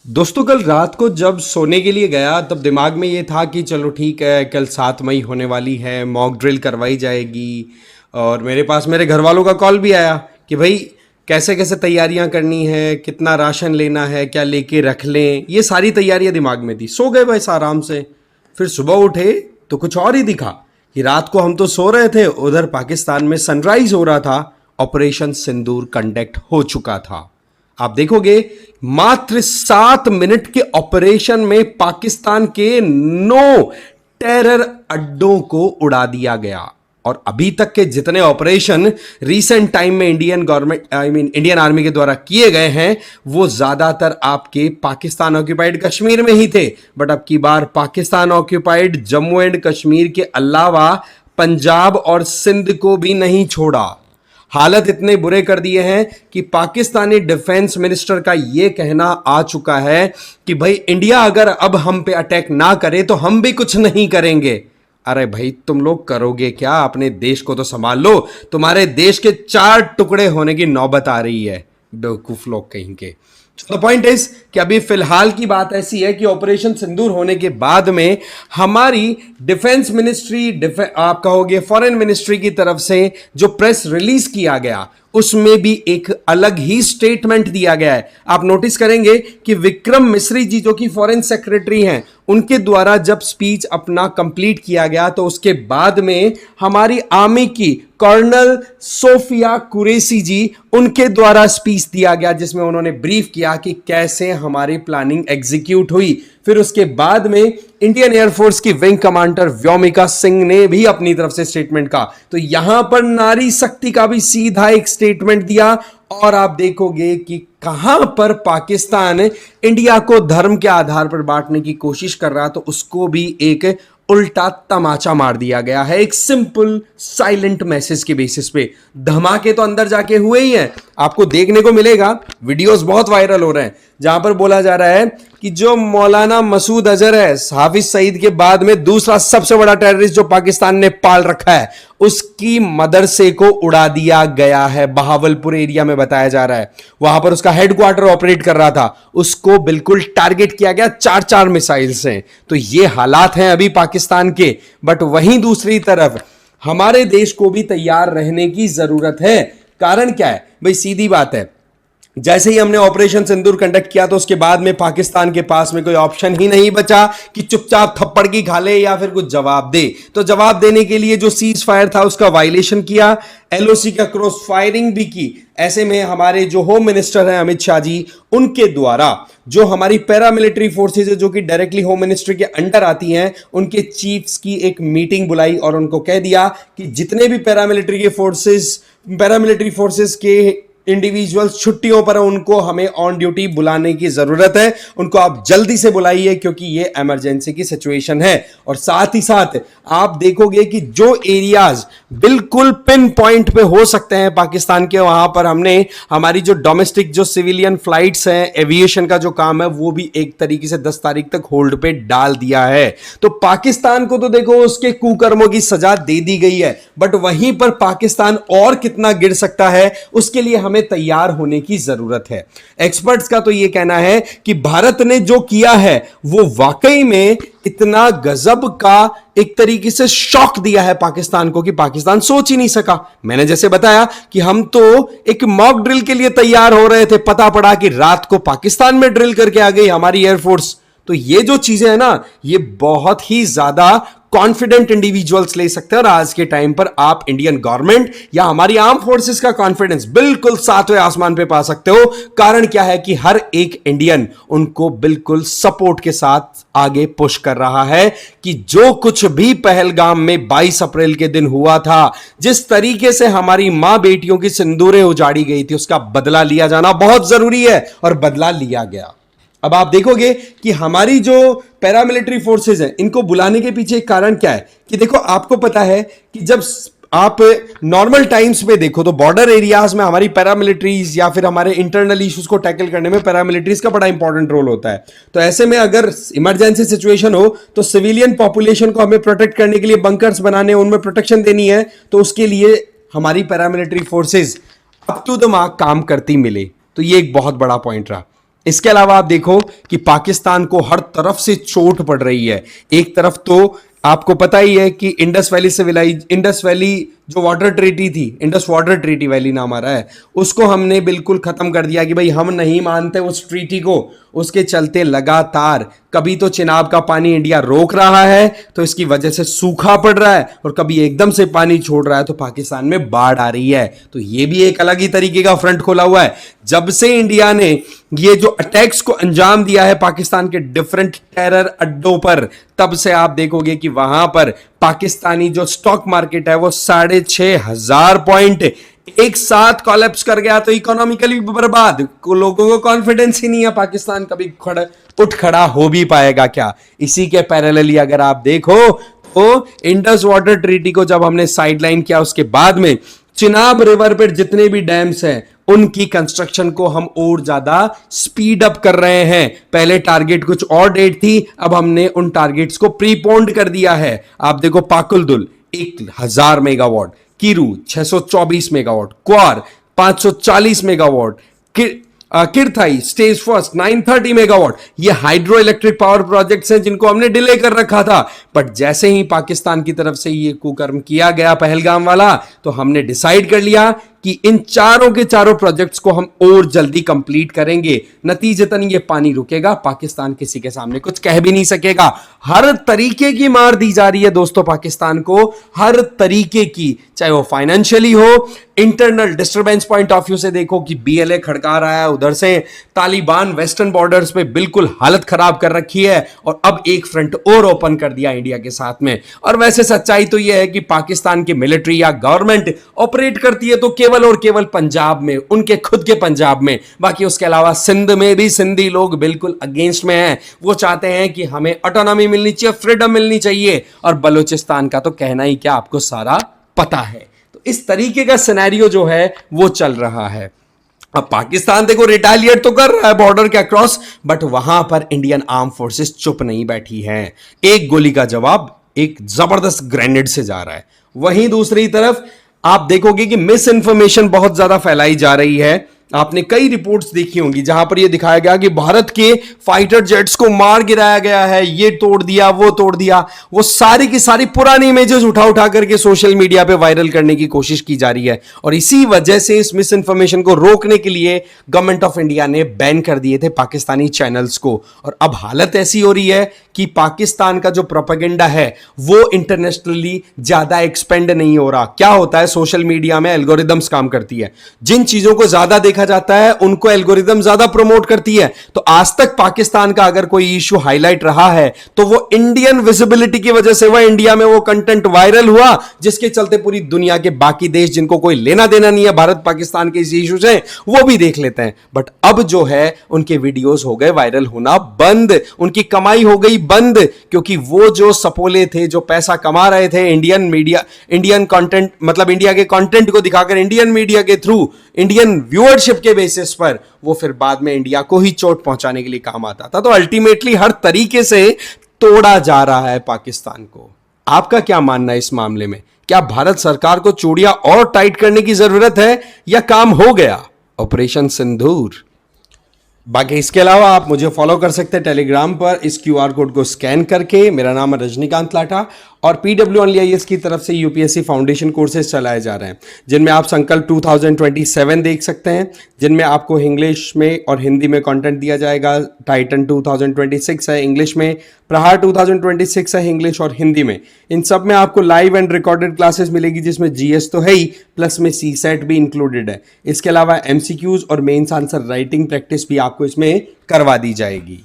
दोस्तों कल रात को जब सोने के लिए गया तब दिमाग में ये था कि चलो ठीक है, कल 7 मई होने वाली है, मॉक ड्रिल करवाई जाएगी। और मेरे पास मेरे घर वालों का कॉल भी आया कि भाई कैसे कैसे तैयारियां करनी है, कितना राशन लेना है, क्या लेके रख लें, ये सारी तैयारियां दिमाग में थी। सो गए बस आराम से। फिर सुबह उठे तो कुछ और ही दिखा कि रात को हम तो सो रहे थे, उधर पाकिस्तान में सनराइज हो रहा था। ऑपरेशन सिंदूर कंडक्ट हो चुका था। आप देखोगे मात्र 7 मिनट के ऑपरेशन में पाकिस्तान के 9 टेरर अड्डों को उड़ा दिया गया। और अभी तक के जितने ऑपरेशन रीसेंट टाइम में इंडियन गवर्नमेंट इंडियन आर्मी के द्वारा किए गए हैं, वो ज्यादातर आपके पाकिस्तान ऑक्यूपाइड कश्मीर में ही थे। बट अब की बार पाकिस्तान ऑक्यूपाइड जम्मू एंड कश्मीर के अलावा पंजाब और सिंध को भी नहीं छोड़ा। हालत इतने बुरे कर दिए हैं कि पाकिस्तानी डिफेंस मिनिस्टर का यह कहना आ चुका है कि भाई इंडिया अगर अब हम पे अटैक ना करे तो हम भी कुछ नहीं करेंगे। अरे भाई तुम लोग करोगे क्या? अपने देश को तो संभाल लो। तुम्हारे देश के 4 टुकड़े होने की नौबत आ रही है, बेवकूफ लोग कहीं के। तो पॉइंट इज कि अभी फिलहाल की बात ऐसी है कि ऑपरेशन सिंदूर होने के बाद में हमारी डिफेंस मिनिस्ट्री, आप कहोगे फॉरेन मिनिस्ट्री की तरफ से जो प्रेस रिलीज किया गया, उसमें भी एक अलग ही स्टेटमेंट दिया गया है। आप नोटिस करेंगे कि विक्रम मिस्री जी जो कि फॉरेन सेक्रेटरी हैं, उनके द्वारा जब स्पीच अपना कंप्लीट किया गया तो उसके बाद में हमारी आर्मी की कर्नल सोफिया कुरैशी जी, उनके द्वारा स्पीच दिया गया जिसमें उन्होंने ब्रीफ किया कि कैसे हमारी प्लानिंग एग्जीक्यूट हुई। फिर उसके बाद में इंडियन एयरफोर्स की विंग कमांडर व्योमिका सिंह ने भी अपनी तरफ से स्टेटमेंट कहा। तो यहां पर नारी शक्ति का भी सीधा एक स्टेटमेंट दिया। और आप देखोगे कि कहां पर पाकिस्तान इंडिया को धर्म के आधार पर बांटने की कोशिश कर रहा, तो उसको भी एक उल्टा तमाचा मार दिया गया है, एक सिंपल साइलेंट मैसेज के बेसिस पे। धमाके तो अंदर जाके हुए ही हैं, आपको देखने को मिलेगा। वीडियोस बहुत वायरल हो रहे हैं जहां पर बोला जा रहा है कि जो मौलाना मसूद अजहर है, हाफिज सईद के बाद में दूसरा सबसे बड़ा टेररिस्ट जो पाकिस्तान ने पाल रखा है, उसकी मदरसे को उड़ा दिया गया है। बहावलपुर एरिया में बताया जा रहा है, वहां पर उसका हेडक्वार्टर ऑपरेट कर रहा था, उसको बिल्कुल टारगेट किया गया 4-4 मिसाइल से। तो ये हालात हैं अभी पाकिस्तान के। बट वहीं दूसरी तरफ हमारे देश को भी तैयार रहने की जरूरत है। कारण क्या है भाई? सीधी बात है, जैसे ही हमने ऑपरेशन सिंदूर कंडक्ट किया तो उसके बाद में पाकिस्तान के पास में कोई ऑप्शन ही नहीं बचा कि चुपचाप थप्पड़ की खा ले या फिर कुछ जवाब दे। तो जवाब देने के लिए जो सीज फायर था उसका वायलेशन किया, एलओसी का क्रॉस फायरिंग भी की। ऐसे में हमारे जो होम मिनिस्टर हैं अमित शाह जी, उनके द्वारा जो हमारी पैरामिलिट्री फोर्सेज है जो कि डायरेक्टली होम मिनिस्ट्री के अंडर आती हैं, उनके चीफ्स की एक मीटिंग बुलाई और उनको कह दिया कि जितने भी पैरामिलिट्री फोर्सेस के इंडिविजुअल्स छुट्टियों पर, उनको हमें ऑन ड्यूटी बुलाने की जरूरत है। उनको आप जल्दी से बुलाइए क्योंकि ये इमरजेंसी की सिचुएशन है। और साथ ही साथ आप देखोगे कि जो एरियाज बिल्कुल पिन पॉइंट पे हो सकते हैं पाकिस्तान के, वहां पर हमने हमारी जो डोमेस्टिक जो सिविलियन फ्लाइट्स हैं, एविएशन का जो काम है, वो भी एक तरीके से 10 तारीख तक होल्ड पे डाल दिया है। तो पाकिस्तान को तो देखो उसके कुकर्मों की सजा दे दी गई है, बट वहीं पर पाकिस्तान और कितना गिर सकता है उसके लिए हमें तैयार होने की जरूरत है। एक्सपर्ट्स का तो यह कहना है कि भारत ने जो किया है वो वाकई में इतना गजब का एक तरीके से शॉक दिया है पाकिस्तान को कि पाकिस्तान सोच ही नहीं सका। मैंने जैसे बताया कि हम तो एक मॉक ड्रिल के लिए तैयार हो रहे थे, पता पड़ा कि रात को पाकिस्तान में ड्रिल करके आ गई हमारी एयरफोर्स। तो ये जो चीजें हैं ना, ये बहुत ही ज्यादा कॉन्फिडेंट इंडिविजुअल्स ले सकते हैं। और आज के टाइम पर आप इंडियन गवर्नमेंट या हमारी आर्म फोर्सेस का कॉन्फिडेंस बिल्कुल 7वें आसमान पे पा सकते हो। कारण क्या है कि हर एक इंडियन उनको बिल्कुल सपोर्ट के साथ आगे पुश कर रहा है कि जो कुछ भी पहलगाम में 22 अप्रैल के दिन हुआ था, जिस तरीके से हमारी मां बेटियों की सिंदूरें उजाड़ी गई थी, उसका बदला लिया जाना बहुत जरूरी है और बदला लिया गया। अब आप देखोगे कि हमारी जो पैरामिलिट्री फोर्सेस हैं, इनको बुलाने के पीछे एक कारण क्या है कि देखो, आपको पता है कि जब आप नॉर्मल टाइम्स में देखो तो बॉर्डर एरियाज में हमारी पैरामिलिट्रीज या फिर हमारे इंटरनल इश्यूज को टैकल करने में पैरामिलिट्रीज का बड़ा इंपॉर्टेंट रोल होता है। तो ऐसे में अगर इमरजेंसी सिचुएशन हो तो सिविलियन पॉपुलेशन को हमें प्रोटेक्ट करने के लिए बंकर्स बनाने, उनमें प्रोटेक्शन देनी है, तो उसके लिए हमारी paramilitary forces up to the mark काम करती मिले। तो ये एक बहुत बड़ा पॉइंट रहा। इसके अलावा आप देखो कि पाकिस्तान को हर तरफ से चोट पड़ रही है। एक तरफ तो आपको पता ही है कि इंडस वैली जो वाटर ट्रीटी थी, इंडस वाटर ट्रीटी वैली नाम आ रहा है, उसको हमने बिल्कुल खत्म कर दिया कि भाई हम नहीं मानते उस ट्रीटी को। उसके चलते लगातार कभी तो चिनाब का पानी इंडिया रोक रहा है तो इसकी वजह से सूखा पड़ रहा है, और कभी एकदम से पानी छोड़ रहा है तो पाकिस्तान में बाढ़ आ रही है। तो ये भी एक अलग ही तरीके का फ्रंट खोला हुआ है। जब से इंडिया ने ये जो अटैक्स को अंजाम दिया है पाकिस्तान के डिफरेंट टेरर अड्डों पर, तब से आप देखोगे कि वहां पर पाकिस्तानी जो स्टॉक मार्केट है वो 6,500 पॉइंट एक साथ कॉलेप्स कर गया। तो इकोनॉमिकली बर्बाद, लोगों को कॉन्फिडेंस ही नहीं है पाकिस्तान कभी उठ खड़ा हो भी पाएगा क्या। इसी के पैरेलली अगर आप देखो तो इंडस वाटर ट्रीटी को जब हमने साइडलाइन किया, उसके बाद में चिनाब रिवर पर जितने भी डैम्स हैं उनकी कंस्ट्रक्शन को हम और ज्यादा स्पीड अप कर रहे हैं। पहले टारगेट कुछ और डेट थी, अब हमने उन टारगेट्स को प्रीपोन्ड कर दिया है। आप देखो पाकुलदुल 1,000 मेगावाट, कीरू 624 मेगावाट, क्वार 540 मेगावाट, किरथाई स्टेज फर्स्ट 930 मेगावाट। ये हाइड्रो इलेक्ट्रिक पावर प्रोजेक्ट्स हैं जिनको हमने डिले कर रखा था, बट जैसे ही पाकिस्तान की तरफ से ये कुकर्म किया गया पहलगाम वाला, तो हमने डिसाइड कर लिया कि इन चारों के चारों प्रोजेक्ट्स को हम और जल्दी कंप्लीट करेंगे। नतीजतन ये पानी रुकेगा, पाकिस्तान किसी के सामने कुछ कह भी नहीं सकेगा। हर तरीके की मार दी जा रही है दोस्तों पाकिस्तान को, हर तरीके की, चाहे वो फाइनेंशियली हो, internal disturbance point of view से देखो कि बीएलए खड़का रहा है, उधर से तालिबान वेस्टर्न बॉर्डर्स पे बिल्कुल हालत खराब कर रखी है, और अब एक फ्रंट और ओपन कर दिया इंडिया के साथ में। और वैसे सच्चाई तो यह है कि पाकिस्तान की मिलिट्री या गवर्नमेंट ऑपरेट करती है तो केवल और केवल पंजाब में, उनके खुद के पंजाब में। बाकी उसके अलावा सिंध में भी सिंधी लोग बिल्कुल अगेंस्ट में हैं। वो चाहते हैं कि हमें ऑटोनॉमी मिलनी चाहिए, फ्रीडम मिलनी चाहिए, और बलूचिस्तान का तो कहना ही क्या, आपको सारा पता है। तो इस तरीके का सिनेरियो जो है वो चल रहा है। अब पाकिस्तान देखो रिटालिएट तो कर रहा है बॉर्डर के अक्रॉस, बट वहां पर इंडियन आर्म फोर्सेस चुप नहीं बैठी हैं। एक गोली का जवाब एक जबरदस्त ग्रेनेड से जा रहा है। वहीं दूसरी तरफ आप देखोगे कि मिस इंफॉर्मेशन बहुत ज्यादा फैलाई जा रही है। आपने कई रिपोर्ट्स देखी होंगी जहां पर यह दिखाया गया कि भारत के फाइटर जेट्स को मार गिराया गया है, ये तोड़ दिया, वो तोड़ दिया। वो सारी की सारी पुरानी इमेजेस उठा उठा करके सोशल मीडिया पे वायरल करने की कोशिश की जा रही है, और इसी वजह से इस मिस इंफॉर्मेशन को रोकने के लिए गवर्नमेंट ऑफ इंडिया ने बैन कर दिए थे पाकिस्तानी चैनल्स को। और अब हालत ऐसी हो रही है कि पाकिस्तान का जो प्रोपेगेंडा है वो इंटरनेशनली ज्यादा एक्सपेंड नहीं हो रहा। क्या होता है, सोशल मीडिया में एल्गोरिदम्स काम करती है, जिन चीजों को ज्यादा देखा जाता है उनको एल्गोरिदम ज्यादा प्रमोट करती है। तो आज तक पाकिस्तान का अगर कोई इशू हाईलाइट रहा है तो वो इंडियन विजिबिलिटी की वजह से, वह इंडिया में वो कंटेंट वायरल हुआ, जिसके चलते पूरी दुनिया के बाकी देश जिनको कोई लेना देना नहीं है भारत पाकिस्तान के इस इशू से, वो भी देख लेते हैं। बट अब जो है उनके वीडियोस हो गए वायरल होना बंद, उनकी कमाई हो गई बंद, क्योंकि वो जो सपोले थे, जो पैसा कमा रहे थे इंडियन मीडिया, इंडियन कंटेंट, मतलब इंडिया के कंटेंट को दिखाकर इंडियन मीडिया के थ्रू, इंडियन व्यूअरशिप के बेसिस पर, वो फिर बाद में इंडिया को ही चोट पहुंचाने के लिए काम आता था। तो अल्टीमेटली हर तरीके से तोड़ा जा रहा है पाकिस्तान को। आपका क्या मानना है इस मामले में? क्या भारत सरकार को चूड़ियां और टाइट करने की जरूरत है, या काम हो गया ऑपरेशन सिंदूर? बाकी इसके अलावा आप मुझे फॉलो कर सकते हैं टेलीग्राम पर, इस क्यूआर कोड को स्कैन करके। मेरा नाम है रजनीकांत लाठा, और PWOnlyIAS की तरफ से यूपीएससी फाउंडेशन कोर्सेज चलाए जा रहे हैं, जिनमें आप संकल्प 2027 देख सकते हैं, जिनमें आपको इंग्लिश में और हिंदी में कंटेंट दिया जाएगा। टाइटन 2026 है इंग्लिश में, प्रहार 2026 है इंग्लिश और हिंदी में। इन सब में आपको लाइव एंड रिकॉर्डेड क्लासेस मिलेगी, जिसमें जीएस तो है ही, प्लस में सीसेट भी इंक्लूडेड है। इसके अलावा MCQs और मेंस आंसर राइटिंग प्रैक्टिस भी आपको इसमें करवा दी जाएगी।